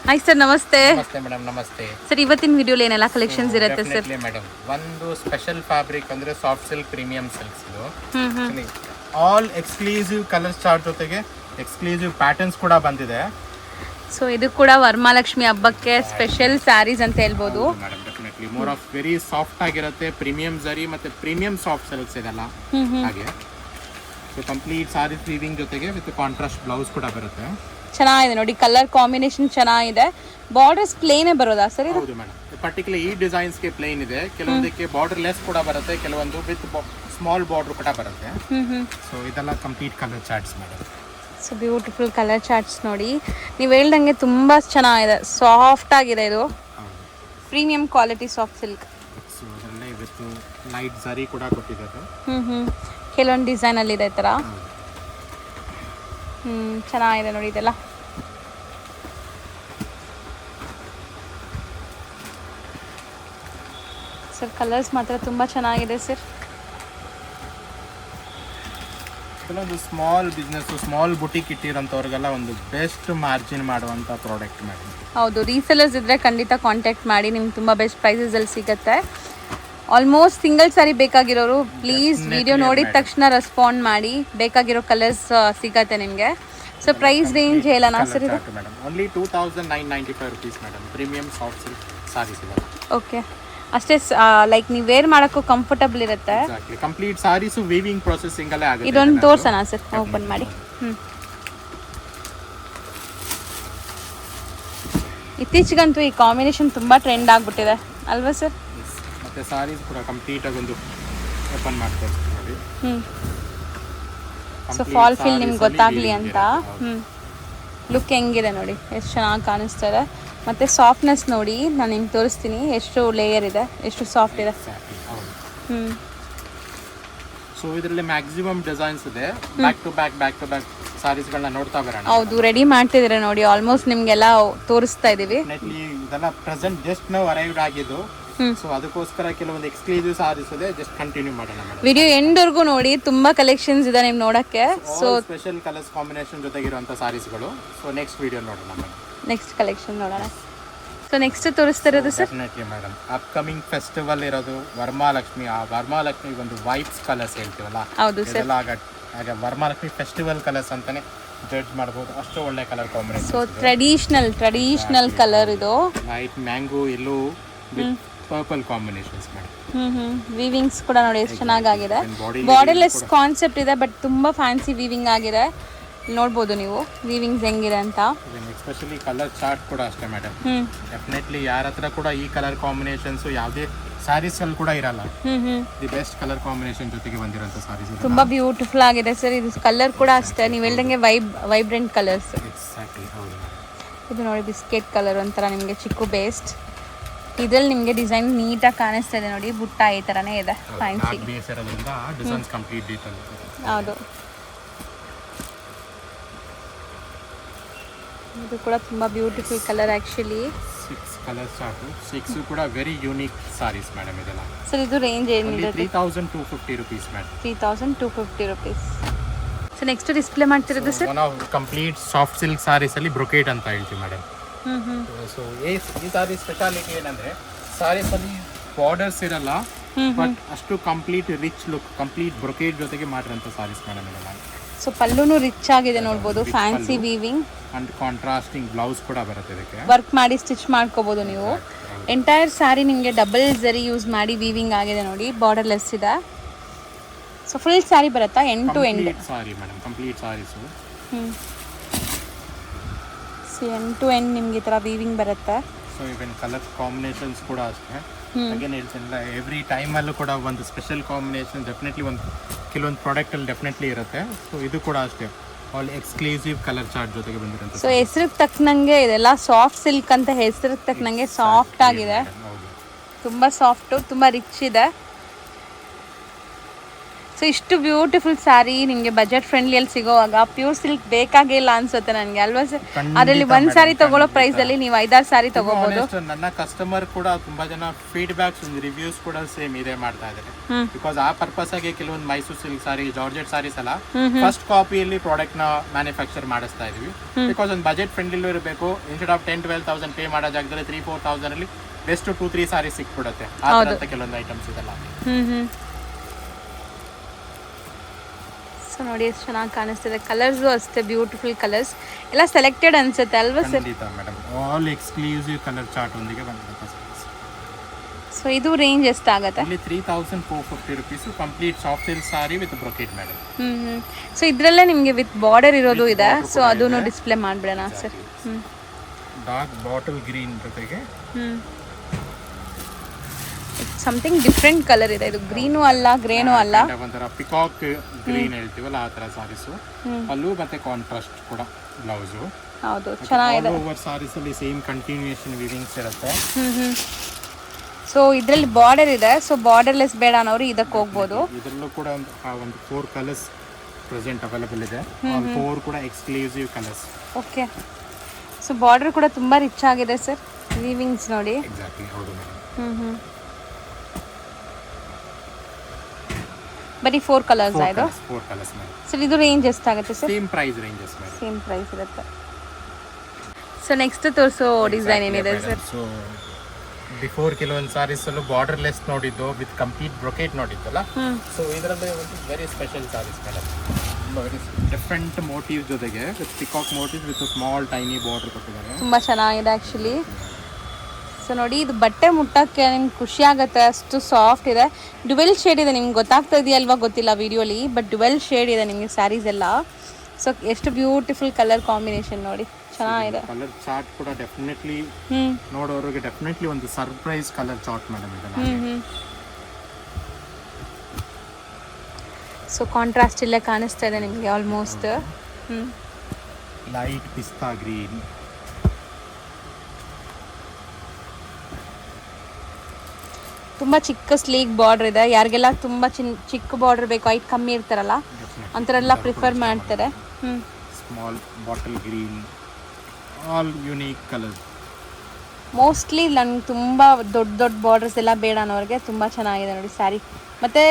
Hi sir, ನಮಸ್ತೆ. ನಮಸ್ತೆ madam, ನಮಸ್ತೆ ಸರ್, ಇವತ್ತಿನ ವಿಡಿಯೋಲಿ ಏನೆಲ್ಲ ಕಲೆಕ್ಷನ್ಸ್ ಇರುತ್ತೆ ಸರ್? ಮೇಡಮ್, ಒಂದು ಸ್ಪೆಷಲ್ ಫ್ಯಾಬ್ರಿಕ್ ಅಂದ್ರೆ ಸಾಫ್ಟ್ ಸಿಲ್ಕ್ ಪ್ರೀಮಿಯಂ ಸಿಲ್ಕ್ಸ್ ಇದು. ಆಲ್ ಎಕ್ಸ್ಕ್ಲೂಸಿವ್ ಕಲರ್ಸ್ ಚಾರ್ಟ್ ಜೊತೆಗೆ ಎಕ್ಸ್ಕ್ಲೂಸಿವ್ ಪ್ಯಾಟರ್ನ್ಸ್ ಕೂಡ ಬಂದಿದೆ. ಸೊ ಇದು ಕೂಡ ವರಮಹಾಲಕ್ಷ್ಮಿ ಹಬ್ಬಕ್ಕೆ ಸ್ಪೆಷಲ್ ಸ್ಯಾರೀಸ್ ಅಂತ ಹೇಳ್ಬೋದು madam. Definitely more of very soft ಆಗಿರುತ್ತೆ. ಪ್ರೀಮಿಯಂ ಜರಿ ಮತ್ತೆ ಪ್ರೀಮಿಯಂ ಸಾಫ್ಟ್ ಸಿಲ್ಕ್ಸ್ ಇದೆಲ್ಲ ಹಾಗೆ. ಸೊ ಕಂಪ್ಲೀಟ್ ಸಾರಿ ವೀವಿಂಗ್ ಜೊತೆಗೆ ವಿತ್ ಕಾಂಟ್ರಾಸ್ಟ್ ಬ್ಲೌಸ್ ಕೂಡ ಬರುತ್ತೆ. ಚೆನ್ನಾಗಿದೆ ನೋಡಿ, ಕಲರ್ ಕಾಂಬಿನೇಷನ್ ಚೆನ್ನಾಗಿದೆ. ಬಾರ್ಡರ್ಸ್ ಪ್ಲೇನೇ ಬರೋದಾ ಸರ್ ಇದು? ಹೌದು ಮೇಡಮ್, ಪರ್ಟಿಕ್ಯುಲರ್ ಈ ಡಿಸೈನ್ಸ್ ಗೆ ಪ್ಲೇನ್ ಇದೆ. ಕೆಲವೊಂದಕ್ಕೆ ಬಾರ್ಡರ್ ಲೆಸ್ ಕೂಡ ಬರುತ್ತೆ, ಕೆಲವೊಂದು ವಿತ್ ಸ್ಮಾಲ್ ಬಾರ್ಡರ್ ಕೂಡ ಬರುತ್ತೆ. ಸೊ ಇದೆಲ್ಲ complete colour charts madam. So beautiful colour charts ನೋಡಿ, ನೀವು ಹೇಳ್ದಂಗೆ ತುಂಬ ಚೆನ್ನಾಗಿದೆ, ಸಾಫ್ಟ್ ಆಗಿದೆ. ಇದು premium quality soft silk. So ಅದರಲ್ಲೇ ವಿತ್ ಲೈಟ್ ಜರಿ ಕೂಡ ಕೊಟ್ಟಿದ್ದಾರೆ. ಕೆಲವೊಂದು ಡಿಸೈನಲ್ಲಿದೆ ಈ ಥರ. ಚೆನ್ನಾಗಿದೆ ನೋಡಿ ಇದೆಲ್ಲ. ಸರ್ ಕಲರ್ಸ್ ಮಾತ್ರ ತುಂಬ ಚೆನ್ನಾಗಿದೆ ಸರ್. ಕೆಲವೊಂದು ಸ್ಮಾಲ್ ಬಿಸ್ನೆಸ್, ಸ್ಮಾಲ್ ಬುಟಿಕ್ ಇಟ್ಟಿರೋಂಥವ್ರಿಗೆಲ್ಲ ಒಂದು ಬೆಸ್ಟ್ ಮಾರ್ಜಿನ್ ಮಾಡುವಂಥ ಪ್ರಾಡಕ್ಟ್ ಮೇಡಮ್. ಹೌದು, ರೀಸೆಲರ್ಸ್ ಇದ್ದರೆ ಖಂಡಿತ ಕಾಂಟ್ಯಾಕ್ಟ್ ಮಾಡಿ, ನಿಮ್ಗೆ ತುಂಬ ಬೆಸ್ಟ್ ಪ್ರೈಸಸಲ್ಲಿ ಸಿಗುತ್ತೆ. ಆಲ್ಮೋಸ್ಟ್ ಸಿಂಗಲ್ ಸಾರಿ ಬೇಕಾಗಿರೋರು ಪ್ಲೀಸ್ ವಿಡಿಯೋ ನೋಡಿದ ತಕ್ಷಣ ರೆಸ್ಪಾಂಡ್ ಮಾಡಿ, ಬೇಕಾಗಿರೋ ಕಲರ್ಸ್ ಸಿಗತ್ತೆ ನಿಮಗೆ. ಸೊ ಪ್ರೈಸ್ ರೇಂಜ್ ಹೇಳೋಣ ಸರ್ ಇದು? Madam only 2995 rupees madam. Premium soft silk saris ಇದೆ. ಓಕೆ, ಅಷ್ಟೇ. ಲೈಕ್ ನೀವು ವೇರ್ ಮಾಡೋಕ್ಕೂ ಕಂಫರ್ಟಬಲ್ ಇರುತ್ತೆ. ಕಂಪ್ಲೀಟ್ ಸಾರೀಸು ವೀವಿಂಗ್ ಪ್ರೊಸೆಸಿಂಗ್ ಅಲ್ಲೇ ಆಗುತ್ತೆ. ಇದೊಂದು ತೋರ್ಸೋಣ ಸರ್, ಓಪನ್ ಮಾಡಿ. ಇತ್ತೀಚೆಗಂತೂ ಈ ಕಾಂಬಿನೇಷನ್ ತುಂಬ ಟ್ರೆಂಡ್ ಆಗಿಬಿಟ್ಟಿದೆ ಅಲ್ವಾ ಸರ್? ಮತ್ತೆ ಸಾರೀಸ್ ಕೂಡ ಕಂಪ್ಲೀಟ್ ಆಗಿ ಒಂದು ಓಪನ್ ಮಾಡ್ತಾ ನೋಡಿ. ಸೊ ಫಾಲ್ ಫೀಲ್ ನಿಮ್ಗೆ ಗೊತ್ತಾಗಲಿ ಅಂತ. ಲುಕ್ ಹೆಂಗಿದೆ ನೋಡಿ, ಎಷ್ಟು ಚೆನ್ನಾಗಿ ಕಾಣಿಸ್ತಾ ಇದೆ. ಮತ್ತು ಸಾಫ್ಟ್ನೆಸ್ ನೋಡಿ, ನಾನು ನಿಮ್ಗೆ ತೋರಿಸ್ತೀನಿ ಎಷ್ಟು ಲೇಯರ್ ಇದೆ, ಎಷ್ಟು ಸಾಫ್ಟ್ ಇದೆ. ಸೊ ಇದರಲ್ಲಿ ಮ್ಯಾಕ್ಸಿಮಮ್ ಡಿಸೈನ್ಸ್ ಇದೆ. ಬ್ಯಾಕ್ ಟು ಬ್ಯಾಕ್ ಸಾರೀಸ್ಗಳನ್ನ ನೋಡ್ತಾ ಬರೋಣ. ಹೌದು, ರೆಡಿ ಮಾಡ್ತಿದ್ದೀರಾ ನೋಡಿ, ಆಲ್ಮೋಸ್ಟ್ ನಿಮಗೆಲ್ಲ ತೋರಿಸ್ತಾ ಇದ್ದೀವಿ. ಇದೆಲ್ಲ ಪ್ರೆಸೆಂಟ್ ಜಸ್ಟ್ ನಾವು ಅರೈವ್ಡ್ ಆಗಿದ್ದು. ಸೊ ಅದಕ್ಕೋಸ್ಕರ ಕೆಲವೊಂದು ಎಕ್ಸ್ಕ್ಲೂಸಿವ್ ಸಾರೀಸ್ ಇದೆ, ಜಸ್ಟ್ ಕಂಟಿನ್ಯೂ ಮಾಡೋಣ ಮೇಡಮ್. ವಿಡಿಯೋ ಎಂಡ್ವರೆಗೂ ನೋಡಿ, ತುಂಬಾ ಕಲೆಕ್ಷನ್ಸ್ ಇದೆ ನಿಮ್ಗೆ ನೋಡಕ್ಕೆ. ಸೊ ಸ್ಪೆಷಲ್ ಕಲರ್ಸ್ ಕಾಂಬಿನೇಷನ್ ಜೊತೆಗಿರುವಂತ ಸಾರೀಸ್ಗಳು. ಸೊ ನೆಕ್ಸ್ಟ್ ವಿಡಿಯೋ ನೋಡೋಣ ಮೇಡಮ್. ನೆಕ್ಸ್ಟ್ ಕಲೆಕ್ಷನ್ ನೋಡೋಣ. ಸೊ ನೆಕ್ಸ್ಟ್ ತೋರಿಸ್ತಾ ಇರೋದು sir? Definitely madam, upcoming festival ಇರೋದು ವರಮಹಾಲಕ್ಷ್ಮಿ. ಆ ವರಮಹಾಲಕ್ಷ್ಮಿ ಒಂದು ವೈಬ್ಸ್ ಕಲರ್ಸ್ ಹೇಳ್ತೀವಲ್ಲ, ಹೌದು ಸರ್. ಆಗ ವರಮಹಾಲಕ್ಷ್ಮಿ ಫೆಸ್ಟಿವಲ್ ಕಲರ್ಸ್ ಅಂತಾನೆ ಜಡ್ಜ್ ಮಾಡಬಹುದು. ಅಷ್ಟು ಒಳ್ಳೆ colour combination. So traditional colour ಇದು. Light mango yellow with purple combinations madam. Weavings ಕೂಡ ನೋಡಿ ಎಷ್ಟು ಚೆನ್ನಾಗಿದೆ. ಬಾರ್ಡರ್ಲೆಸ್ ಕಾನ್ಸೆಪ್ಟ್ ಇದೆ, ಬಟ್ ತುಂಬಾ ಫ್ಯಾನ್ಸಿ ವೀವಿಂಗ್ ಆಗಿದೆ. ನೋಡ್ಬೋದು ನೀವು ವೀವಿಂಗ್ಸ್ ಹೆಂಗಿದೆ ಅಂತ. ಎಸ್ಪೆಷಲಿ ಕಲರ್ ಚಾರ್ಟ್ ಕೂಡ ಅಷ್ಟೇ ಮೇಡಮ್. ಡೆಫಿನೆಟ್ಲಿ ಯಾರ ಹತ್ರ ಕೂಡ ಈ ಕಲರ್ ಕಾಂಬಿನೇಷನ್ಸ್ ಯಾವುದೇ ಸ್ಯಾರೀಸ್ ಅಲ್ಲಿ ಕೂಡ ಇರಲ್ಲ. ದಿ ಬೆಸ್ಟ್ ಕಲರ್ ಕಾಂಬಿನೇಷನ್ ಜೊತೆಗೆ ಬಂದಿರೋಂಥ ಸಾರೀಸ್ ತುಂಬಾ ಬ್ಯೂಟಿಫುಲ್ ಆಗಿದೆ ಸರ್. ಇದು ಕಲರ್ ಕೂಡ ಅಷ್ಟೇ, ನೀವು ಹೇಳ್ದಂಗೆ ವೈಬ್ರೆಂಟ್ ಕಲರ್ಸ್. ಎಕ್ಸಾಕ್ಟ್ಲಿ ಹೌದು. ಇದು ನೋಡಿ ಬಿಸ್ಕೆಟ್ ಕಲರ್ ಒಂಥರ ನಿಮಗೆ ಚಿಕ್ಕು ಬೇಸ್ಟ್. ಇದ್ರಲ್ಲಿ ನಿಮಗೆ ಡಿಸೈನ್ ನೀಟಾಗಿ ಕಾಣಿಸ್ತಾ ಇದೆ ನೋಡಿ, ಬುಟ್ಟ ಈ ಥರನೇ ಇದೆ ಫ್ಯಾನ್ಸಿ. ಹೌದು, ಇದು ಕೂಡ ತುಂಬಾ beautiful colour actually. 6 colour chart, 6 ಕೂಡ ವೆರಿ ಯೂನಿಕ್ ಸಾರೀಸ್ ಮೇಡಮ್ ಇದೆಲ್ಲ. ಸರ್ ಇದು ರೇಂಜ್ ಏನಿದೆ? 3250 rupees madam. 3250 rupees. So next display ಮಾಡ್ತಿರೋದು sir? Complete soft silk saris ಅಲ್ಲಿ ಬ್ರೊಕೇಟ್ ಅಂತ ಹೇಳ್ತೀವಿ ಮೇಡಮ್. ಸೊ ಈ ಸಾರಿ ಸ್ಪೆಷಾಲಿಟಿ ಏನಂದ್ರೆ ಸಾರೀಸ್ ಅಲ್ಲಿ ಬಾರ್ಡರ್ಸ್ ಇರಲ್ಲ, ಬಟ್ ಅಷ್ಟು complete rich look, complete brocade ಜೊತೆಗೆ ಮಾಡಿರೋಂಥ ಸಾರೀಸ್ ಮೇಡಮ್ ಇದೆಲ್ಲ. ಸೊ ಪಲ್ಲುನು ರಿಚ್ ಆಗಿದೆ ನೋಡ್ಬೋದು, fancy weaving and contrasting blouse ಕೂಡ ಬರುತ್ತೆ. ಇದಕ್ಕೆ ವರ್ಕ್ ಮಾಡಿ ಸ್ಟಿಚ್ ಮಾಡ್ಕೋಬಹುದು ನೀವು. ಎಂಟೈರ್ ಸ್ಯಾರಿ ನಿಮಗೆ ಡಬಲ್ ಜರಿ ಯೂಸ್ ಮಾಡಿ ವೀವಿಂಗ್ ಆಗಿದೆ ನೋಡಿ, ಬಾರ್ಡರ್ ಲೆಸ್ ಇದೆ. ಸೊ ಫುಲ್ ಸ್ಯಾರಿ ಬರುತ್ತಾ end to end? Sorry madam, complete saris. End to end ನಿಮ್ಗೆ ಈ ಥರ ವೀವಿಂಗ್ ಬರುತ್ತೆ. ಸೊ ಇವನ್ ಕಲರ್ ಕಾಂಬಿನೇಷನ್ಸ್ ಕೂಡ ಅಷ್ಟೇ. ಅಗೇನ್ ಹೇಳ್ತೀನಲ್ಲ, ಎವ್ರಿ ಟೈಮಲ್ಲೂ ಕೂಡ ಒಂದು ಸ್ಪೆಷಲ್ ಕಾಂಬಿನೇಷನ್ ಡೆಫಿನೆಟ್ಲಿ ಒಂದು ಕೆಲವೊಂದು ಪ್ರಾಡಕ್ಟಲ್ಲಿ ಡೆಫಿನೆಟ್ಲಿ ಇರುತ್ತೆ. ಸೊ ಇದು ಕೂಡ ಅಷ್ಟೇ, ಆಲ್ ಎಕ್ಸ್ಕ್ಲೂಸಿವ್ ಕಲರ್ ಚಾರ್ಟ್ ಜೊತೆಗೆ ಬಂದಿರುತ್ತೆ. ಸೊ ಹೆಸರಿಗೆ ತಕ್ಕನಂಗೆ ಇದೆಲ್ಲ ಸಾಫ್ಟ್ ಸಿಲ್ಕ್ ಅಂತ ಹೆಸರಿಗೆ ತಕ್ಕನಂಗೆ ಸಾಫ್ಟ್ ಆಗಿದೆ. ತುಂಬ ಸಾಫ್ಟು, ತುಂಬ ರಿಚ್ ಇದೆ. ಸೊ ಇಷ್ಟು ಬ್ಯೂಟಿಫುಲ್ ಸ್ಯಾರಿ ನಿಮಗೆ ಬಜೆಟ್ ಫ್ರೆಂಡ್ಲಿಯಲ್ಲಿ ಸಿಗೋವಾಗ ಪ್ಯೂರ್ ಸಿಲ್ಕ್ ಬೇಕಾಗೇ ಇಲ್ಲ ಅನ್ಸುತ್ತೆ ನನಗೆ ಅಲ್ವಾ ಸರ್? ಅದರಲ್ಲಿ ಒಂದು ಸ್ಯಾರಿ ತಗೊಳ್ಳೋ ಪ್ರೈಸಲ್ಲಿ ನೀವು 5-6 ಸ್ಯಾರಿ ತಗೋಬಹುದು. ನನ್ನ ಕಸ್ಟಮರ್ ಕೂಡ ತುಂಬಾ ಜನ ಫೀಡ್ಬ್ಯಾಕ್ಸ್ ರಿವ್ಯೂಸ್ ಕೂಡ ಸೇಮ್ ಇದೇ ಮಾಡ್ತಾ ಇದ್ದಾರೆ. ಬಿಕಾಸ್ ಆ ಪರ್ಪಸ್ ಆಗಿ ಕೆಲವೊಂದು ಮೈಸೂರು ಸಿಲ್ಕ್ ಸಾರಿ, ಜಾರ್ಜೆಟ್ ಸಾರೀಸ್ ಎಲ್ಲ ಫಸ್ಟ್ ಕಾಪಿಯಲ್ಲಿ ಪ್ರಾಡಕ್ಟ್ ನ ಮ್ಯಾನುಫ್ಯಾಕ್ಚರ್ ಮಾಡಿಸ್ತಾ ಇದೀವಿ. ಬಿಕಾಸ್ ಒಂದು ಬಜೆಟ್ ಫ್ರೆಂಡ್ಲಿ ಇರಬೇಕು. ಇನ್ಸ್ಟೆಡ್ ಆಫ್ 10-12,000 ಪೇ ಮಾಡೋ ಜಾಗದಲ್ಲಿ 3-4,000 ಅಲ್ಲಿ ಬೆಸ್ಟ್ 2-3 ಸಾರಿ ಸಿಕ್ಬಿಡುತ್ತೆ. ಆ ತರ ಕೆಲವೊಂದು ಐಟಮ್ಸ್ ಇದೆಲ್ಲ. ಸೊ ನೋಡಿ ಎಷ್ಟು ಚೆನ್ನಾಗಿ ಕಾಣಿಸ್ತಿದೆ. ಕಲರ್ಸು ಅಷ್ಟೇ ಬ್ಯೂಟಿಫುಲ್ ಕಲರ್ಸ್ ಎಲ್ಲ ಸೆಲೆಕ್ಟೆಡ್ ಅನ್ಸುತ್ತೆ ಅಲ್ವಾ ಸರ್? ಖಂಡಿತ madam, all exclusive colour chart ಒಂದಿಗೆ ಬಂದಿರುತ್ತೆ. ಸೊ ಇದು ರೇಂಜ್ ಎಷ್ಟಾಗುತ್ತೆ? ಇಲ್ಲಿ 3,450 rupees complete soft silk sari with brocade madam. So ಇದರಲ್ಲೇ ನಿಮಗೆ ವಿತ್ ಬಾರ್ಡರ್ ಇರೋದು ಇದೆ. ಸೊ ಅದನ್ನು ಡಿಸ್ಪ್ಲೇ ಮಾಡ್ಬಿಡೋಣ ಸರ್. ಡಾರ್ಕ್ ಬಾಟಲ್ ಗ್ರೀನ್ ಜೊತೆಗೆ ಸಮಥಿಂಗ್ ಡಿಫ್ರೆಂಟ್ ಕಲರ್ ಇದೆ. ಇದು ಗ್ರೀನು ಅಲ್ಲ, ಗ್ರೇನು ಅಲ್ಲ, ಒಂಥರ ಪಿಕಾಕ್ ಗ್ರೀನ್ ಹೇಳ್ತೀವಲ್ಲ ಆ ತರ ಸಾರೀಸು. ಅಲ್ಲೂ ಮತ್ತೆ ಕಾಂಟ್ರಾಸ್ಟ್ ಕೂಡ ಬ್ಲೌಸು. ಹೌದು, ಚೆನ್ನಾಗಿದೆ. ಓವರ್ ಸಾರೀಸ್ ಅಲ್ಲಿ ಸೇಮ್ ಕಂಟಿನ್ಯೂಯೇಷನ್ ವಿವಿಂಗ್ಸ್ ಇರುತ್ತೆ. ಸೊ ಇದರಲ್ಲಿ ಬಾರ್ಡರ್ ಇದೆ. ಸೊ ಬಾರ್ಡರ್ಲೆಸ್ ಬೇಡ ಅನ್ನೋರು ಇದಕ್ಕೆ ಹೋಗ್ಬೋದು. ಇದರಲ್ಲೂ ಕೂಡ ಒಂದು 4 ಕಲರ್ಸ್ ಪ್ರೆಸೆಂಟ್ ಅವೈಲೇಬಲ್ ಇದೆ. 4 ಕೂಡ exclusive colours. Okay. So border ಕೂಡ ತುಂಬಾ ರಿಚ್ ಆಗಿದೆ ಸರ್. ವೀವಿಂಗ್ಸ್ ನೋಡಿ. ಎಕ್ಸಾಕ್ಟ್ಲಿ, ಹೌದು ಮೇಡಮ್. ಬರೀ 4 ಕಲರ್ಸ್ ಆಯ್ತು. 4 ಕಲರ್ಸ್ ಮೇಡಮ್. ಸರ್ ಇದು ರೇಂಜ್ ಎಷ್ಟಾಗುತ್ತೆ sir? Same price ranges madam. Same price ಇರುತ್ತೆ. ಸೊ ನೆಕ್ಸ್ಟ್ ತೋರಿಸೋ ಡಿಸೈನ್ ಏನಿದೆ ಸರ್? ಸೊ ಬಿಫೋರ್ ಕೆಲವೊಂದು ಸಾರೀಸ್ ಅಲ್ಲೂ ಬಾರ್ಡರ್ ಲೆಸ್ ನೋಡಿದ್ದು ವಿತ್ ಕಂಪ್ಲೀಟ್ ಬ್ರೊಕೇಟ್ ನೋಡಿದ್ದಲ್ಲ. ಸೊ ಇದರಲ್ಲಿ ಒಂದು very special saris madam. Very different motif ಜೊತೆಗೆ with peacock motive with small tiny border ಕೊಟ್ಟಿದ್ದಾರೆ. ತುಂಬ ಚೆನ್ನಾಗಿದೆ ಆ್ಯಕ್ಚುಲಿ. ಸೊ ನೋಡಿ, ಇದು ಬಟ್ಟೆ ಮುಟ್ಟಕ್ಕೆ ನಿಮ್ಗೆ ಖುಷಿ ಆಗುತ್ತೆ, ಅಷ್ಟು ಸಾಫ್ಟ್ ಇದೆ. ಡುವೆಲ್ ಶೇಡ್ ಇದೆ. ನಿಮ್ಗೆ ಗೊತ್ತಾಗ್ತಾ ಇದೆಯಲ್ವಾ ಗೊತ್ತಿಲ್ಲ ವಿಡಿಯೋಲಿ, ಬಟ್ ಡುವೆಲ್ ಶೇಡ್ ಇದೆ ನಿಮಗೆ ಸ್ಯಾರೀಸ್ ಎಲ್ಲ. ಸೊ ಎಷ್ಟು ಬ್ಯೂಟಿಫುಲ್ ಕಲರ್ ಕಾಂಬಿನೇಷನ್ ನೋಡಿ, ಚೆನ್ನಾಗಿದೆ. ಕಲರ್ ಚಾರ್ಟ್ ಕೂಡ ಡೆಫಿನೆಟ್ಲಿ ನೋಡೋರಿಗೆ ಡೆಫಿನೆಟ್ಲಿ ಒಂದು ಸರ್ಪ್ರೈಸ್ ಕಲರ್ ಚಾರ್ಟ್ ಮೇಡಮ್ ಇದೆಲ್ಲ. ಸೊ ಕಾಂಟ್ರಾಸ್ಟ್ ಇಲ್ಲೇ ಕಾಣಿಸ್ತಾ ಇದೆ ನಿಮಗೆ ಆಲ್ಮೋಸ್ಟ್. ಲೈಟ್ ಪಿಸ್ತಾ ಗ್ರೀನ್. ತುಂಬ ಚಿಕ್ಕ ಸ್ಲೀಕ್ ಬಾರ್ಡರ್ ಇದೆ. ಯಾರಿಗೆಲ್ಲ ತುಂಬ ಚಿಕ್ಕ ಬಾರ್ಡರ್ ಬೇಕು, ಹೈಟ್ ಕಮ್ಮಿ ಇರ್ತಾರಲ್ಲ ಅಂಥರೆಲ್ಲ ಪ್ರಿಫರ್ ಮಾಡ್ತಾರೆ. Small bottle green, all unique colour. Mostly ನಂಗೆ ತುಂಬ ದೊಡ್ಡ ದೊಡ್ಡ ಬಾರ್ಡರ್ಸ್ ಎಲ್ಲ ಬೇಡ ಅನ್ನೋರಿಗೆ ತುಂಬ ಚೆನ್ನಾಗಿದೆ ನೋಡಿ ಸ್ಯಾರಿ. ಮತ್ತು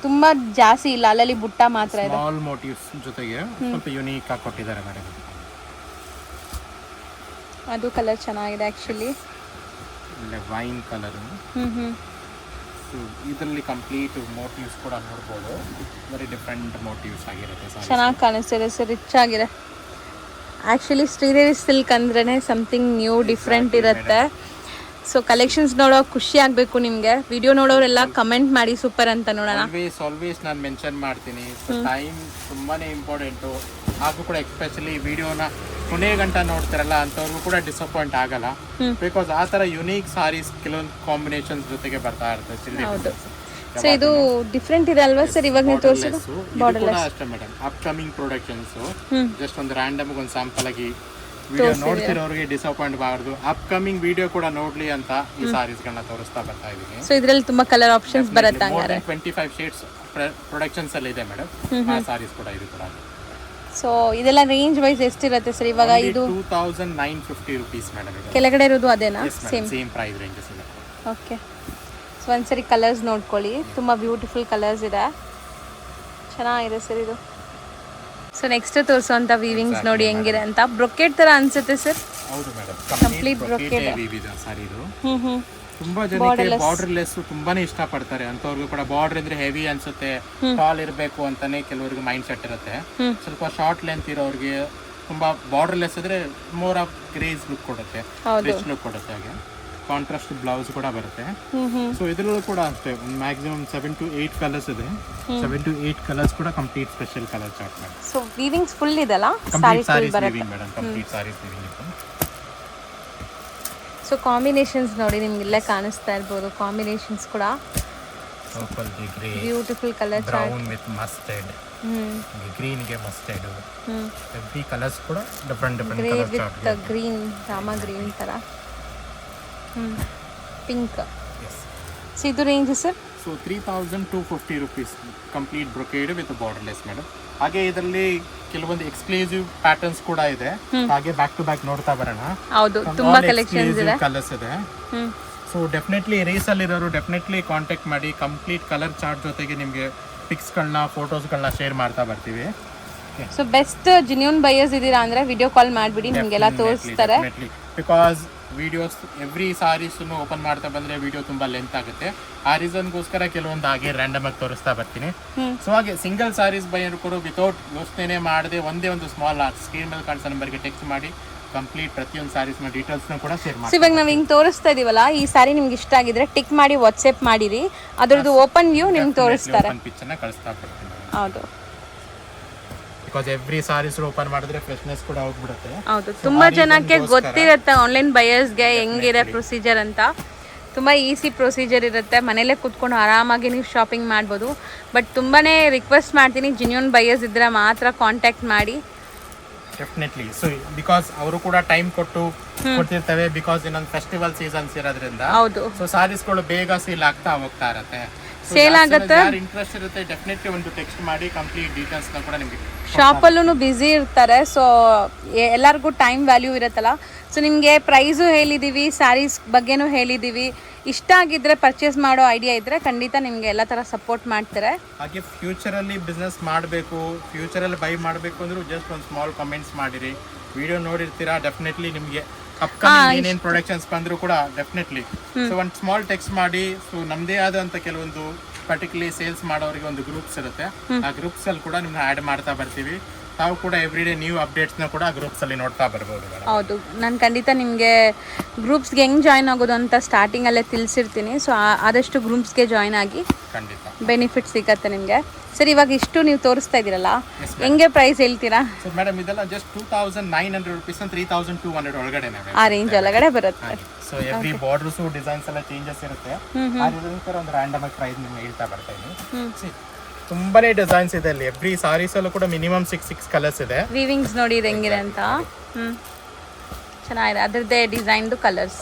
ತುಂಬ ಜಾಸ್ತಿ ಇಲ್ಲ, ಅಲ್ಲಲ್ಲಿ ಬುಟ್ಟ ಮಾತ್ರ ಇದೆ. ಸ್ಮಾಲ್ ಮೋಟಿವ್ಸ್ ಜೊತೆಗೆ ಸ್ವಲ್ಪ ಯುನೀಕ್ ಆಗಿ ಕೊಟ್ಟಿದ್ದಾರೆ ಮೇಡಮ್. ಅದು ಕಲರ್ ಚೆನ್ನಾಗಿದೆ ಆ್ಯಕ್ಚುಲಿ. Wine colour. ಇದರಲ್ಲಿ ಕಂಪ್ಲೀಟ್ ಮೋಟಿವ್ಸ್ ಕೂಡ ನೋಡ್ಬೋದು. ವೆರಿ ಡಿಫ್ರೆಂಟ್ ಮೋಟಿವ್ಸ್ ಆಗಿರುತ್ತೆ. ಚೆನ್ನಾಗಿ ಕಾಣಿಸ್ತಿದೆ ಸರ್, ರಿಚ್ ಆಗಿದೆ. ಆ್ಯಕ್ಚುಲಿ ಶ್ರೀದೇವಿ ಸಿಲ್ಕ್ ಅಂದ್ರೇ ಸಮಥಿಂಗ್ ನ್ಯೂ ಡಿಫ್ರೆಂಟ್ ಇರುತ್ತೆ. ಸೊ ಕಲೆಕ್ಷನ್ಸ್ ನೋಡೋ ಖುಷಿ ಆಗಬೇಕು ನಿಮಗೆ. ವಿಡಿಯೋ ನೋಡೋರೆಲ್ಲ ಕಮೆಂಟ್ ಮಾಡಿ ಸೂಪರ್ ಅಂತ ನೋಡೋಣ. ಆಲ್ವೇಸ್ ನಾನು ಮೆನ್ಷನ್ ಮಾಡ್ತೀನಿ, ಟೈಮ್ ತುಂಬಾನೇ ಇಂಪಾರ್ಟೆಂಟು. ಹಾಗೂ ಕೂಡ ಎಸ್ಪೆಷಲಿ ವಿಡಿಯೋನ ಕೊನೆ ಗಂಟ ನೋಡ್ತಾರಲ್ಲ ಅಂಥವ್ರಿಗೂ ಕೂಡ ಡಿಸಪಾಯಿಂಟ್ ಆಗಲ್ಲ. ಬಿಕಾಸ್ ಆ ಥರ ಯುನೀಕ್ ಸಾರೀಸ್ ಕೆಲವೊಂದು ಕಾಂಬಿನೇಷನ್ಸ್ ಜೊತೆಗೆ ಬರ್ತಾ ಇರುತ್ತೆ. ಹೌದು. ಸೊ ಇದು ಡಿಫ್ರೆಂಟ್ ಇದೆ ಅಲ್ವಾ ಸರ್ ಇವಾಗ ನೀವು ತೋರಿಸೋದು? ಬಾರ್ಡರ್ಲೆಸ್ ಅಷ್ಟೇ ಮೇಡಮ್. ಅಪ್ಕಮಿಂಗ್ ಪ್ರೊಡಕ್ಷನ್ಸ್ ಜಸ್ಟ್ ಒಂದು ರ್ಯಾಂಡಮ್ ಒಂದು ಸ್ಯಾಂಪಲ್ ಆಗಿ ವಿಡಿಯೋ ನೋಡ್ತಿರೋರಿಗೆ ಡಿಸಪಾಯಿಂಟ್ ಆಗಬಾರ್ದು. ಅಪ್ಕಮಿಂಗ್ ವಿಡಿಯೋ ಕೂಡ ನೋಡ್ಲಿ ಅಂತ ಈ ಸಾರೀಸ್ಗಳನ್ನ ತೋರಿಸ್ತಾ ಬರ್ತಾ ಇದೀನಿ. ಸೊ ಇದರಲ್ಲಿ ತುಂಬಾ ಕಲರ್ ಆಪ್ಷನ್ಸ್ ಬರುತ್ತೆ. ಹಂಗಾರೆ 25 ಶೇಡ್ಸ್ ಪ್ರೊಡಕ್ಷನ್ಸ್ ಅಲ್ಲಿ ಇದೆ ಮೇಡಮ್. ಆ ಸಾರೀಸ್ ಕೂಡ ಇದು ಕೂಡ. ಸೊ ಇದೆಲ್ಲ ರೇಂಜ್ ವೈಸ್ ಎಷ್ಟಿರುತ್ತೆ ಸರ್ ಇವಾಗ? ಇದು 2,950 rupees ಮೇಡಮ್. ಕೆಳಗಡೆ ಇರೋದು ಅದೇನಾ? ಸೇಮ್ ಪ್ರೈಸ್ ರೇಂಜಸ್ ಇದೆ. ಓಕೆ. ಸೊ ಒಂದ್ಸರಿ ಕಲರ್ಸ್ ನೋಡ್ಕೊಳ್ಳಿ, ತುಂಬ ಬ್ಯೂಟಿಫುಲ್ ಕಲರ್ಸ್ ಇದೆ, ಚೆನ್ನಾಗಿದೆ ಸರ್ ಇದು. ಸೊ ನೆಕ್ಸ್ಟ್ ತೋರಿಸುವಂಥ ವೀವಿಂಗ್ಸ್ ನೋಡಿ ಹೆಂಗಿದೆ ಅಂತ. ಬ್ರೊಕೆಟ್ ತರ ಅನ್ಸುತ್ತೆ ಸರ್. ಹೌದು ಮೇಡಮ್, ಕಂಪ್ಲೀಟ್ ಬ್ರೊಕೆಟ್ ಸಾರಿ ಇದು. ತುಂಬಾ ಜನಕ್ಕೆ ಬಾರ್ಡರ್ ಲೆಸ್ ತುಂಬಾನೇ ಇಷ್ಟ ಪಡ್ತಾರೆ. ಅಂತವ್ರಿಗೂ ಕೂಡ ಬಾರ್ಡರ್ ಅಂದ್ರೆ ಹೆವಿ ಅನ್ಸುತ್ತೆ, ಟಾಲ್ ಇರಬೇಕು ಅಂತಾನೆ ಕೆಲವರಿಗೆ ಮೈಂಡ್ ಸೆಟ್ ಇರುತ್ತೆ. ಸ್ವಲ್ಪ ಶಾರ್ಟ್ ಲೆಂತ್ ಇರೋರಿಗೆ ತುಂಬಾ ಬಾರ್ಡರ್ ಲೆಸ್ ಇದ್ರೆ ಮೋರ್ ಆಫ್ ಗ್ರೇಸ್ ಲುಕ್ ಕೊಡುತ್ತೆ, ರಿಚ್ ಲುಕ್ ಕೊಡುತ್ತೆ. ಹಾಗೆ ಕಾಂಟ್ರಾಸ್ಟ್ ಬ್ಲೌಸ್ ಕೂಡ ಬರುತ್ತೆ. ಸೊ ಇದರಲ್ಲೂ ಕೂಡ ಅಷ್ಟೇ ಮ್ಯಾಕ್ಸಿಮಮ್ 7 to 8 ಕಲರ್ಸ್ ಇದೆ. 7 to 8 ಕಲರ್ಸ್ ಕೂಡ complete special colour chart madam. So weavings full ಇದೆಲ್ಲ complete saris weaving madam. Complete saris weaving ಇದೆ. ಸೊ ಕಾಂಬಿನೇಷನ್ಸ್ ನೋಡಿ ನಿಮ್ಗೆ ಇಲ್ಲೇ ಕಾಣಿಸ್ತಾ ಇರ್ಬೋದು. ಕಾಂಬಿನೇಷನ್ಸ್ ಕೂಡ ಪರ್ಪಲ್ ಗೆ grey, beautiful colour chart, brown with mustard, green ಗೆ ಮಸ್ಟರ್ಡ್, ಎವ್ರಿ ಕಲರ್ಸ್ ಕೂಡ different colour chart. With green, Rama green ತರ, ಪಿಂಕ್. ಸೊ ಇದು range sir so 3,250 rupees complete brocade with borderless madam. ಹಾಗೆ ಇದರಲ್ಲಿ ಕೆಲವೊಂದು ಎಕ್ಸ್ಕ್ಲೂಸಿವ್ ಪ್ಯಾಟರ್ನ್ಸ್ ಕೂಡ ಇದೆ. ಹಾಗೆ ಬ್ಯಾಕ್ ಟು ಬ್ಯಾಕ್ ನೋಡ್ತಾ ಬರೋಣ. ಹೌದು, ತುಂಬಾ ಕಲೆಕ್ಷನ್ಸ್ ಇದೆ, ಕಲರ್ಸ್ ಇದೆ. ಸೊ ಡೆಫಿನೆಟ್ಲಿ ರೇಸಲ್ಲಿ ಇರೋರು ಡೆಫಿನೆಟ್ಲಿ ಕಾಂಟ್ಯಾಕ್ಟ್ ಮಾಡಿ. ಕಂಪ್ಲೀಟ್ ಕಲರ್ ಚಾರ್ಟ್ ಜೊತೆಗೆ ನಿಮಗೆ ಪಿಕ್ಸ್ಗಳನ್ನ ಫೋಟೋಸ್ಗಳನ್ನ ಶೇರ್ ಮಾಡ್ತಾ ಬರ್ತೀವಿ. ಸೊ ಬೆಸ್ಟ್ ಜೆನ್ಯೂನ್ ಬೈಯರ್ಸ್ ಇದೀರಾ ಅಂದ್ರೆ ವಿಡಿಯೋ ಕಾಲ್ ಮಾಡಿಬಿಡಿ, ನಿಮಗೆಲ್ಲ ತೋರಿಸ್ತಾರೆ. ಬಿಕಾಸ್ ವಿಡಿಯೋಸ್ ಎವ್ರಿ ಸಾರೀಸನ್ನು ಓಪನ್ ಮಾಡ್ತಾ ಬಂದ್ರೆ ವಿಡಿಯೋ ತುಂಬಾ ಲೆಂತ್ ಆಗುತ್ತೆ. ಆ ರೀಸನ್ಗೋಸ್ಕರ ಕೆಲವೊಂದು ಹಾಗೆ ರ್ಯಾಂಡಮ್ ಆಗಿ ತೋರಿಸ್ತಾ ಬರ್ತೀನಿ. ಸೊ ಹಾಗೆ ಸಿಂಗಲ್ ಸಾರೀಸ್ ಬೈಯರ್ ಕೂಡ ವಿತೌಟ್ ಯೋಚನೆ ಮಾಡದೆ ಒಂದೇ ಒಂದು ಸ್ಮಾಲ್ ಸ್ಕ್ರೀನ್ ಮೇಲೆ ಕಾಣಿಸೋ ನಂಬರ್ಗೆ ಟೆಕ್ಸ್ಟ್ ಮಾಡಿ ಕಂಪ್ಲೀಟ್ ಪ್ರತಿಯೊಂದು ಸಾರೀಸ್ ನ ಡೀಟೇಲ್ಸ್ ಕೂಡ ಶೇರ್ ಮಾಡಿ. ಇವಾಗ ನಾವು ಹಿಂಗೆ ತೋರಿಸ್ತಾ ಇದೀವಲ್ಲ, ಈ ಸಾರಿ ನಿಮ್ಗೆ ಇಷ್ಟ ಆಗಿದ್ರೆ ಟಿಕ್ ಮಾಡಿ ವಾಟ್ಸ್ಆಪ್ ಮಾಡಿರಿ, ಅದ್ರದ್ದು ಓಪನ್ ವ್ಯೂ ನಿಮ್ಗೆ ತೋರಿಸ್ತಾರೆ. ಪಿಕ್ಚರ್ನ ಕಳಿಸ್ತಾ ಬರ್ತೀನಿ. ಹೌದು, ಬಿಕಾಸ್ ಎವ್ರಿ ಸಾರೀಸ್ ಓಪನ್ ಮಾಡಿದ್ರೆ ಫ್ರೆಶ್ನೆಸ್ ಕೂಡ ಹೋಗ್ಬಿಡುತ್ತೆ. ಹೌದು, ತುಂಬಾ ಜನಕ್ಕೆ ಗೊತ್ತಿರುತ್ತೆ ಆನ್ಲೈನ್ ಬಯರ್ಸ್ಗೆ ಹೆಂಗಿದೆ ಪ್ರೊಸೀಜರ್ ಅಂತ. ತುಂಬ ಈಸಿ ಪ್ರೊಸೀಜರ್ ಇರುತ್ತೆ, ಮನೇಲೇ ಕೂತ್ಕೊಂಡು ಆರಾಮಾಗಿ ನೀವು ಶಾಪಿಂಗ್ ಮಾಡ್ಬೋದು. ಬಟ್ ತುಂಬಾ ರಿಕ್ವೆಸ್ಟ್ ಮಾಡ್ತೀನಿ, ಜೆನ್ಯೂನ್ ಬಯರ್ಸ್ ಇದ್ರೆ ಮಾತ್ರ ಕಾಂಟ್ಯಾಕ್ಟ್ ಮಾಡಿ. ಡೆಫಿನೆಟ್ಲಿ. ಸೊ ಬಿಕಾಸ್ ಅವರು ಕೂಡ ಟೈಮ್ ಕೊಡ್ತಿರ್ತವೆ. ಬಿಕಾಸ್ ಇನ್ನೊಂದು ಫೆಸ್ಟಿವಲ್ ಸೀಸನ್ಸ್ ಇರೋದ್ರಿಂದ ಹೌದು, ಸೊ ಸಾರೀಸ್ಗಳು ಬೇಗ ಸೇಲ್ ಆಗ್ತಾ ಹೋಗ್ತಾ ಇರತ್ತೆ. ಸೇಲ್ ಆಗುತ್ತೆ. ಇಂಟ್ರೆಸ್ಟ್ ಇರುತ್ತೆ ಡೆಫಿನೆಟ್ಲಿ ಒಂದು ಟೆಕ್ಸ್ಟ್ ಮಾಡಿ ಕಂಪ್ಲೀಟ್ ಡೀಟೇಲ್ಸ್ ನ ಕೂಡ ನಿಮಗೆ. ಶಾಪಲ್ಲೂ ಬ್ಯುಸಿ ಇರ್ತಾರೆ, ಸೊ ಎಲ್ಲರಿಗೂ ಟೈಮ್ ವ್ಯಾಲ್ಯೂ ಇರುತ್ತಲ್ಲ. ಸೊ ನಿಮಗೆ ಪ್ರೈಸು ಹೇಳಿದ್ದೀವಿ, ಸ್ಯಾರೀಸ್ ಬಗ್ಗೆನೂ ಹೇಳಿದ್ದೀವಿ. ಇಷ್ಟ ಆಗಿದ್ರೆ ಪರ್ಚೇಸ್ ಮಾಡೋ ಐಡಿಯಾ ಇದ್ರೆ ಖಂಡಿತ ನಿಮಗೆ ಎಲ್ಲ ಥರ ಸಪೋರ್ಟ್ ಮಾಡ್ತಾರೆ. ಹಾಗೆ ಫ್ಯೂಚರಲ್ಲಿ ಬಿಸ್ನೆಸ್ ಮಾಡಬೇಕು, ಫ್ಯೂಚರಲ್ಲಿ ಬೈ ಮಾಡಬೇಕು ಅಂದ್ರೂ ಜಸ್ಟ್ ಒಂದು ಸ್ಮಾಲ್ ಕಮೆಂಟ್ಸ್ ಮಾಡಿರಿ. ವಿಡಿಯೋ ನೋಡಿರ್ತೀರಾ, ಡೆಫಿನೆಟ್ಲಿ ನಿಮಗೆ ಅಪ್ಕಮಿಂಗ್ ಏನೇನು ಪ್ರೊಡಕ್ಷನ್ಸ್ ಬಂದರೂ ಕೂಡ ಡೆಫಿನೆಟ್ಲಿ ಸೊ ಒಂದು ಸ್ಮಾಲ್ ಟೆಕ್ಸ್ಟ್ ಮಾಡಿ. ಸೊ ನಮ್ಮದೇ ಆದಂಥ ಕೆಲವೊಂದು ಪರ್ಟಿಕ್ಯುಲರ್ಲಿ ಸೇಲ್ಸ್ ಮಾಡೋರಿಗೆ ಒಂದು ಗ್ರೂಪ್ಸ್ ಇರುತ್ತೆ, ಆ ಗ್ರೂಪ್ಸ್ ಅಲ್ಲಿ ಕೂಡ ನಿಮ್ನ ಆ್ಯಡ್ ಮಾಡ್ತಾ ಬರ್ತೀವಿ. ತಾವು ಕೂಡ ಎವ್ರಿ ಡೇ ನ್ಯೂ ಅಪ್ಡೇಟ್ಸ್ನ ಕೂಡ ಗ್ರೂಪ್ಸ್ ಅಲ್ಲಿ ನೋಡ್ತಾ ಬರ್ಬೋದು. ಹೌದು, ನಾನು ಖಂಡಿತ ನಿಮಗೆ ಗ್ರೂಪ್ಸ್ಗೆ ಹೆಂಗೆ ಜಾಯ್ನ್ ಆಗೋದು ಅಂತ ಸ್ಟಾರ್ಟಿಂಗಲ್ಲೇ ತಿಳಿಸಿರ್ತೀನಿ. ಸೊ ಆದಷ್ಟು ಗ್ರೂಪ್ಸ್ಗೆ ಜಾಯ್ನ್ ಆಗಿ ಖಂಡಿತ ಬೆನಿಫಿಟ್ ಸಿಗತ್ತೆ ನಿಮಗೆ. ಸರ್, ಇವಾಗ ಇಷ್ಟು ನೀವು ತೋರಿಸ್ತಾ ಇದ್ದೀರಲ್ಲ, ಹೆಂಗೆ ಪ್ರೈಸ್ ಹೇಳ್ತೀರಾ? ಸೊ ಮೇಡಮ್ ಇದೆಲ್ಲ ಜಸ್ಟ್ 2,900 rupees and 3,200 ಒಳಗಡೆ ಆ ರೇಂಜ್ ಒಳಗಡೆ ಬರುತ್ತೆ. ಸೊ ಎವ್ರಿ ಬಾರ್ಡರ್ಸ್ ಡಿಸೈನ್ಸ್ ಎಲ್ಲ ಚೇಂಜಸ್ ಇರುತ್ತೆ. ಆ ರಿಸನ್ಸ್ಕರ ಒಂದು ರ್ಯಾಂಡಮ್ ಆಗಿ ಪ್ರೈಸ್ ನಿಮ್ಗೆ ಹೇಳ್ತಾ ಬರ್ತಾ ಇದ್ದೀನಿ. ತುಂಬಾನೇ ಡಿಸೈನ್ಸ್ ಇದೆ ಅಲ್ಲಿ. ಎವ್ರಿ ಸಾರೀಸ್ ಅಲ್ಲೂ ಕೂಡ ಮಿನಿಮಮ್ 6 ಕಲರ್ಸ್ ಇದೆ. ವೀವಿಂಗ್ಸ್ ನೋಡಿ ಇದು ಹೆಂಗಿದೆ ಅಂತ. ಚೆನ್ನಾಗಿದೆ, ಅದರದ್ದೇ ಡಿಸೈನ್ದು ಕಲರ್ಸ್.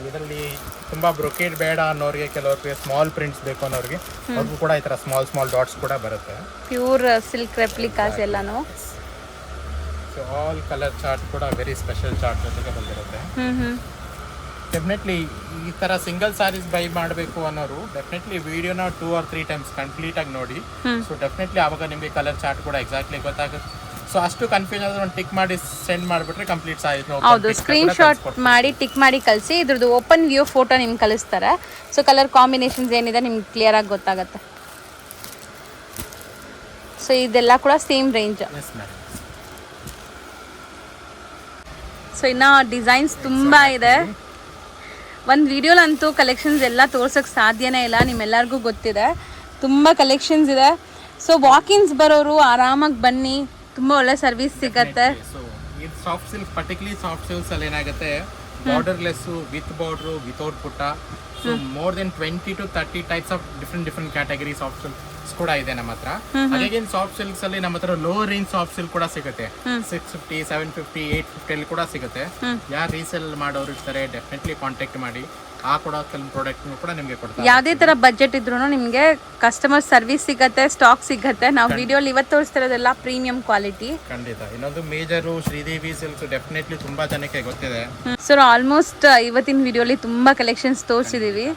ಇದರಲ್ಲಿ ತುಂಬಾ ಬ್ರೊಕೇಡ್ ಬೇಡ ಅನ್ನೋರಿಗೆ, ಕೆಲವರಿಗೆ ಸ್ಮಾಲ್ ಪ್ರಿಂಟ್ಸ್ ಬೇಕು ಅನ್ನೋರಿಗೆ ಅವ್ರಿಗೂ ಕೂಡ ಈ ತರ ಸ್ಮಾಲ್ ಡಾಟ್ಸ್ ಕೂಡ ಬರುತ್ತೆ. ಪ್ಯೂರ್ ಸಿಲ್ಕ್ ರೆಪ್ಲಿಕಾಸ್ ಎಲ್ಲಾನು. ಸೊ ಆಲ್ ಕಲರ್ ಚಾರ್ಟ್ ಕೂಡ ವೆರಿ ಸ್ಪೆಷಲ್ ಚಾರ್ಟ್ ಜೊತೆಗೆ ಬಂದಿರುತ್ತೆ. ಡೆಫಿನೆಟ್ಲಿ ಈ ತರ ಸಿಂಗಲ್ ಸಾರೀಸ್ ಬೈ ಮಾಡಬೇಕು ಅನ್ನೋರು ಡೆಫಿನೆಟ್ಲಿ ವಿಡಿಯೋನ 2 or 3 times ಕಂಪ್ಲೀಟ್ ಆಗಿ ನೋಡಿ. ಸೊ ಡೆಫಿನೆಟ್ಲಿ ಆವಾಗ ನಿಮಗೆ ಕಲರ್ ಚಾರ್ಟ್ ಕೂಡ ಎಕ್ಸಾಕ್ಟ್ಲಿ ಗೊತ್ತಾಗುತ್ತೆ. ಸೊ ಅಷ್ಟು ಕನ್ಫ್ಯೂಷನ್ ಆದ್ರೆ ಒಂದು ಟಿಕ್ ಮಾಡಿ ಸೆಂಡ್ ಮಾಡಿಬಿಟ್ರೆ ಕಂಪ್ಲೀಟ್ ಸಾರೀಸ್. ಹೌದು, ಸ್ಕ್ರೀನ್ ಶಾಟ್ ಮಾಡಿ ಟಿಕ್ ಮಾಡಿ ಕಳಿಸಿ. ಇದ್ರದ್ದು ಓಪನ್ ವ್ಯೂ ಫೋಟೋ ನಿಮ್ಗೆ ಕಳಿಸ್ತಾರೆ. ಸೊ ಕಲರ್ ಕಾಂಬಿನೇಷನ್ಸ್ ಏನಿದೆ ನಿಮ್ಗೆ ಕ್ಲಿಯರ್ ಆಗಿ ಗೊತ್ತಾಗುತ್ತೆ. ಸೊ ಇದೆಲ್ಲ ಕೂಡ ಸೇಮ್ ರೇಂಜ್. ಸೊ ಇನ್ನು ಡಿಸೈನ್ಸ್ ತುಂಬ ಇದೆ. ಒಂದು ವಿಡಿಯೋಲಂತೂ ಕಲೆಕ್ಷನ್ಸ್ ಎಲ್ಲ ತೋರ್ಸೋಕ್ಕೆ ಸಾಧ್ಯನೇ ಇಲ್ಲ, ನಿಮ್ಮೆಲ್ಲರಿಗೂ ಗೊತ್ತಿದೆ. ತುಂಬ ಕಲೆಕ್ಷನ್ಸ್ ಇದೆ. ಸೊ ವಾಕಿನ್ಸ್ ಬರೋರು ಆರಾಮಾಗಿ ಬನ್ನಿ, ತುಂಬ ಒಳ್ಳೆ ಸರ್ವಿಸ್ ಸಿಗತ್ತೆ. ಸೊ ಇದು soft silk, particularly soft silks ಅಲ್ಲಿ ಏನಾಗುತ್ತೆ, ಬಾರ್ಡರ್ಲೆಸ್, ವಿತ್ ಬಾರ್ಡ್ರು, ವಿತೌಟ್ ಪುಟ್ಟ. So more than 20 to 30 types of different category soft silks ಕೂಡ ಇದೆ ನಮ್ಮ ಹತ್ರ. ಹಾಗೆ ಸಾಫ್ಟ್ ಸಿಲ್ಕ್ಸ್ ಅಲ್ಲಿ ನಮ್ಮ ಹತ್ರ ಲೋ ರೇಂಜ್ ಸಾಫ್ಟ್ ಸಿಲ್ಕ್ ಕೂಡ ಸಿಗುತ್ತೆ. 650, 750, 850 ಅಲ್ಲಿ ಕೂಡ ಸಿಗುತ್ತೆ. ಯಾರು ರೀಸೇಲ್ ಮಾಡೋರು ಇರ್ತಾರೆ ಡೆಫಿನೆಟ್ಲಿ ಕಾಂಟ್ಯಾಕ್ಟ್ ಮಾಡಿ. ಆ ಕೂಡ ಕೆಲವು ಪ್ರಾಡಕ್ಟ್ ಕೂಡ ನಿಮಗೆ ಕೊಡ್ತಾರೆ. ಯಾವುದೇ ತರ ಬಜೆಟ್ ಇದ್ರೂ ನಿಮಗೆ ಕಸ್ಟಮರ್ ಸರ್ವಿಸ್ ಸಿಗತ್ತೆ, ಸ್ಟಾಕ್ ಸಿಗತ್ತೆ. ನಾವು ವಿಡಿಯೋಲಿ ಇವತ್ತು ತೋರಿಸ್ತಿರೋದೆಲ್ಲ ಪ್ರೀಮಿಯಂ ಕ್ವಾಲಿಟಿ. ಖಂಡಿತ. ಇನ್ನೊಂದು ಮೇಜರು ಶ್ರೀದೇವಿ ಸಿಲ್ಕ್ಸ್ ಡೆಫಿನೆಟ್ಲಿ ತುಂಬಾ ಜನಕ್ಕೆ ಗೊತ್ತಿದೆ. ಸರ್, ಆಲ್ಮೋಸ್ಟ್ ಇವತ್ತಿನ ವಿಡಿಯೋಲಿ ತುಂಬಾ ಕಲೆಕ್ಷನ್ಸ್ ತೋರಿಸಿದೀವಿ.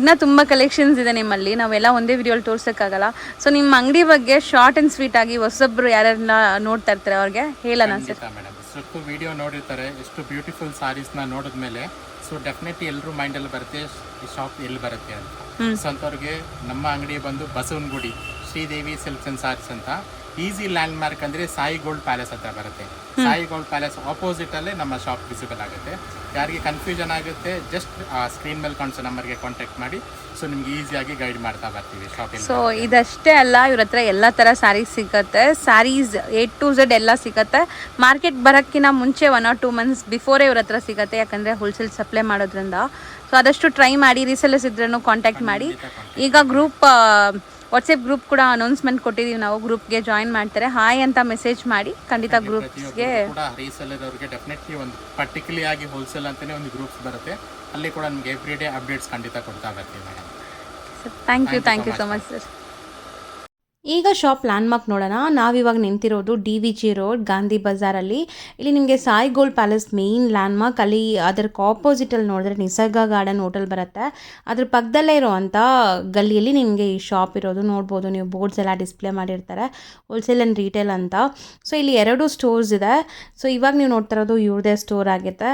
ಇನ್ನ ತುಂಬಾ ಕಲೆಕ್ಷನ್ಸ್ ಇದೆ ನಿಮ್ಮಲ್ಲಿ, ನಾವೆಲ್ಲ ಒಂದೇ ವಿಡಿಯೋಲಿ ತೋರ್ಸಕ್ಕಾಗಲ್ಲ. ಸೊ ನಿಮ್ಮ ಅಂಗಡಿ ಬಗ್ಗೆ ಶಾರ್ಟ್ ಅಂಡ್ ಸ್ವೀಟ್ ಆಗಿ ಹೊಸೊಬ್ರು ಯಾರೆಲ್ಲ ನೋಡ್ತಾ ಇರ್ತಾರೆ ಅವ್ರಿಗೆ ಹೇಳೋಣ ಸರ್. ಮೇಡಮ್, ಎಷ್ಟು ವಿಡಿಯೋ ನೋಡಿರ್ತಾರೆ, ಎಷ್ಟು ಬ್ಯೂಟಿಫುಲ್ ಸಾರೀಸ್ನ ನೋಡಿದ್ಮೇಲೆ ಸೊ ಡೆಫಿನೆಟ್ಲಿ ಎಲ್ಲರೂ ಮೈಂಡಲ್ಲಿ ಬರುತ್ತೆ ಈ ಶಾಪ್ ಎಲ್ಲಿ ಬರುತ್ತೆ ಅಂತ. ಸೊ ಅಂಥವ್ರಿಗೆ ನಮ್ಮ ಅಂಗಡಿ ಬಂದು ಬಸವನಗುಡಿ ಶ್ರೀದೇವಿ ಸಿಲ್ಕ್ಸ್ ಅಂಡ್ ಸಾರೀಸ್ ಅಂತ ಈಸಿ ಲ್ಯಾಂಡ್ ಮಾರ್ಕ್ ಅಂದರೆ ಸಾಯಿ ಗೋಲ್ಡ್ ಪ್ಯಾಲೇಸ್ ಹತ್ರ ಬರುತ್ತೆ. ಸಾಯಿ ಗೋಲ್ಡ್ ಪ್ಯಾಲೇಸ್ ಆಪೋಸಿಟ್ ಅಲ್ಲೇ ನಮ್ಮ ಶಾಪ್ ವಿಸಿಬಲ್ ಆಗುತ್ತೆ. ಯಾರಿಗೆ ಕನ್ಫ್ಯೂಷನ್ ಆಗುತ್ತೆ ಜಸ್ಟ್ ಸ್ಕ್ರೀನ್ ಮೇಲೆ ಕಾಣಿಸೋ ನಂಬರ್ಗೆ ಕಾಂಟ್ಯಾಕ್ಟ್ ಮಾಡಿ. ಸೊ ನಿಮ್ಗೆ ಈಸಿಯಾಗಿ ಗೈಡ್ ಮಾಡ್ತಾ ಬರ್ತೀವಿ ಶಾಪಿಂಗ್. ಸೊ ಇದಷ್ಟೇ ಅಲ್ಲ, ಇವ್ರ ಹತ್ರ ಎಲ್ಲ ಥರ ಸ್ಯಾರೀಸ್ ಸಿಗುತ್ತೆ. ಸ್ಯಾರೀಸ್ A to Z ಎಲ್ಲ ಸಿಗುತ್ತೆ. ಮಾರ್ಕೆಟ್ ಬರೋಕ್ಕಿಂತ ಮುಂಚೆ 1 or 2 months ಬಿಫೋರೇ ಇವ್ರ ಹತ್ರ ಸಿಗುತ್ತೆ, ಯಾಕಂದರೆ ಹೋಲ್ಸೇಲ್ ಸಪ್ಲೈ ಮಾಡೋದ್ರಿಂದ. ಸೊ ಆದಷ್ಟು ಟ್ರೈ ಮಾಡಿ, ರೀಸೆಲ್ಲರ್ಸ್ ಇದ್ರೂ ಕಾಂಟ್ಯಾಕ್ಟ್ ಮಾಡಿ. ಈಗ ಗ್ರೂಪ್ ವಾಟ್ಸಪ್ ಗ್ರೂಪ್ ಕೂಡ ಅನೌನ್ಸ್ಮೆಂಟ್ ಕೊಟ್ಟಿದ್ದೀವಿ ನಾವು, ಗ್ರೂಪ್ಗೆ ಜಾಯಿನ್ ಮಾಡ್ತಾರೆ, ಹಾಯ್ ಅಂತ ಮೆಸೇಜ್ ಮಾಡಿ ಖಂಡಿತ ಗ್ರೂಪ್ಸ್ಗೆ. ಕೂಡ ರೀಸೆಲ್ಲರ್ ಅವರಿಗೆ ಡೆಫಿನೆಟ್ಲಿ ಒಂದು ಪರ್ಟಿಕ್ಯುಲರ್ ಆಗಿ ಹೋಲ್ಸೇಲ್ ಅಂತಲೇ ಒಂದು ಗ್ರೂಪ್ಸ್ ಬರುತ್ತೆ, ಅಲ್ಲಿ ಕೂಡ ನಿಮಗೆ ಎವ್ರಿ ಡೇ ಅಪ್ಡೇಟ್ಸ್ ಖಂಡಿತ ಕೊಡ್ತಾ ಬರ್ತೀವಿ madam. Thank you so much sir. ಈಗ ಶಾಪ್ ಲ್ಯಾಂಡ್ಮಾರ್ಕ್ ನೋಡೋಣ. ನಾವಿವಾಗ ನಿಂತಿರೋದು DVG ರೋಡ್ ಗಾಂಧಿ ಬಜಾರಲ್ಲಿ. ಇಲ್ಲಿ ನಿಮಗೆ Sai gold palace main landmark. ಅಲ್ಲಿ ಅದಕ್ಕೆ ಆಪೋಸಿಟಲ್ಲಿ ನೋಡಿದ್ರೆ ನಿಸರ್ಗ ಗಾರ್ಡನ್ ಹೋಟೆಲ್ ಬರುತ್ತೆ. ಅದ್ರ ಪಕ್ಕದಲ್ಲೇ ಇರೋವಂಥ ಗಲ್ಲಿಯಲ್ಲಿ ನಿಮಗೆ ಈ ಶಾಪ್ ಇರೋದು ನೋಡ್ಬೋದು. ನೀವು ಬೋರ್ಡ್ಸ್ ಎಲ್ಲ ಡಿಸ್ಪ್ಲೇ ಮಾಡಿರ್ತಾರೆ, ಹೋಲ್ಸೇಲ್ ಆ್ಯಂಡ್ ರೀಟೇಲ್ ಅಂತ. ಸೊ ಇಲ್ಲಿ 2 ಸ್ಟೋರ್ಸ್ ಇದೆ. ಸೊ ಇವಾಗ ನೀವು ನೋಡ್ತಾ ಇರೋದು ಇವ್ರದೇ ಸ್ಟೋರ್ ಆಗುತ್ತೆ.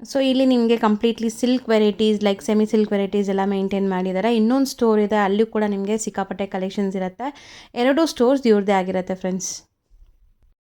ಸೊ ಇಲ್ಲಿ ನಿಮಗೆ completely silk varieties like semi silk varieties ಎಲ್ಲ ಮೇಂಟೈನ್ ಮಾಡಿದ್ದಾರೆ. ಇನ್ನೊಂದು ಸ್ಟೋರ್ ಇದೆ, ಅಲ್ಲೂ ಕೂಡ ನಿಮಗೆ ಸಿಕ್ಕಾಪಟ್ಟೆ ಕಲೆಕ್ಷನ್ಸ್ ಇರುತ್ತೆ. 2 ಸ್ಟೋರ್ಸ್ ಇವ್ರದ್ದೇ ಆಗಿರುತ್ತೆ ಫ್ರೆಂಡ್ಸ್.